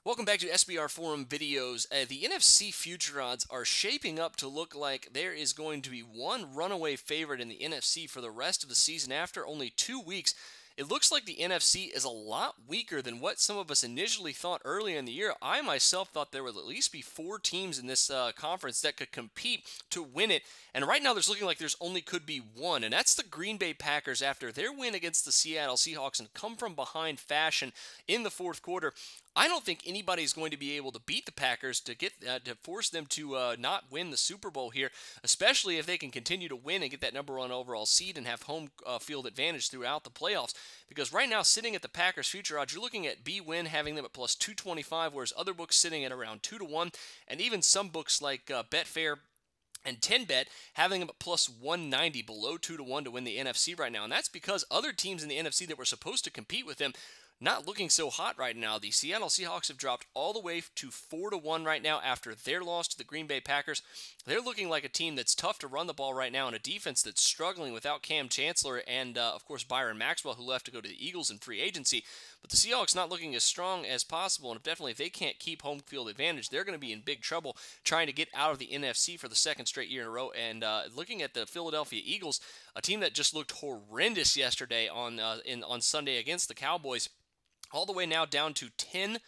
Welcome back to SBR Forum videos. The NFC Future Odds are shaping up to look like there is going to be one runaway favorite in the NFC for the rest of the season after only 2 weeks. It looks like the NFC is a lot weaker than what some of us initially thought earlier in the year. I myself thought there would at least be 4 teams in this conference that could compete to win it. And right now there's looking like there's only could be one. And that's the Green Bay Packers after their win against the Seattle Seahawks and come from behind fashion in the fourth quarter. I don't think anybody's going to be able to beat the Packers to get to force them to not win the Super Bowl here, especially if they can continue to win and get that #1 overall seed and have home field advantage throughout the playoffs. Because right now, sitting at the Packers future odds, you're looking at B-Win having them at plus 225, whereas other books sitting at around 2-1, and even some books like Betfair and 10bet having them at plus 190, below 2-1 to win the NFC right now. And that's because other teams in the NFC that were supposed to compete with them not looking so hot right now. The Seattle Seahawks have dropped all the way to 4-1 right now after their loss to the Green Bay Packers. They're looking like a team that's tough to run the ball right now and a defense that's struggling without Cam Chancellor and, of course, Byron Maxwell, who left to go to the Eagles in free agency. But the Seahawks not looking as strong as possible, and if they can't keep home field advantage, they're going to be in big trouble trying to get out of the NFC for the second straight year in a row. And looking at the Philadelphia Eagles, a team that just looked horrendous yesterday on Sunday against the Cowboys, all the way now down to 10-1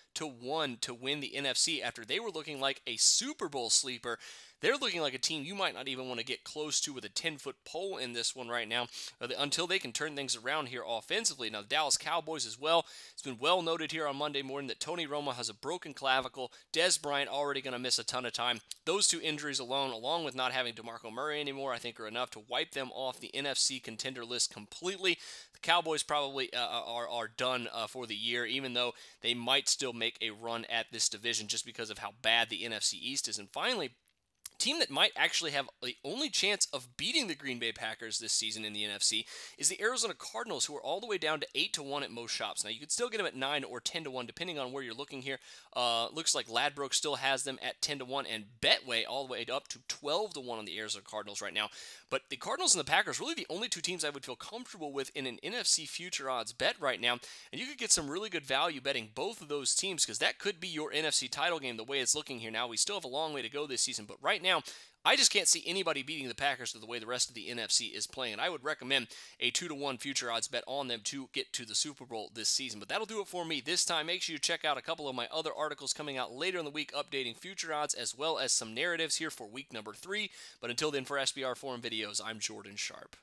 to win the NFC after they were looking like a Super Bowl sleeper. They're looking like a team you might not even want to get close to with a 10-foot pole in this one right now until they can turn things around here offensively. Now, the Dallas Cowboys as well. It's been well noted here on Monday morning that Tony Romo has a broken clavicle. Dez Bryant already going to miss a ton of time. Those two injuries alone, along with not having DeMarco Murray anymore, I think are enough to wipe them off the NFC contender list completely. The Cowboys probably are done for the year, even though they might still make a run at this division just because of how bad the NFC East is. And finally, team that might actually have the only chance of beating the Green Bay Packers this season in the NFC is the Arizona Cardinals, who are all the way down to 8-1 at most shops. Now, you could still get them at 9 or 10-1, depending on where you're looking here. Looks like Ladbrokes still has them at 10-1, and Betway all the way up to 12-1 on the Arizona Cardinals right now. But the Cardinals and the Packers, really the only two teams I would feel comfortable with in an NFC Future Odds bet right now. And you could get some really good value betting both of those teams, because that could be your NFC title game the way it's looking here now. We still have a long way to go this season, but right now, I just can't see anybody beating the Packers the way the rest of the NFC is playing. And I would recommend a 2-1 future odds bet on them to get to the Super Bowl this season. But that'll do it for me this time. Make sure you check out a couple of my other articles coming out later in the week updating future odds as well as some narratives here for week number 3. But until then, for SBR Forum videos, I'm Jordan Sharp.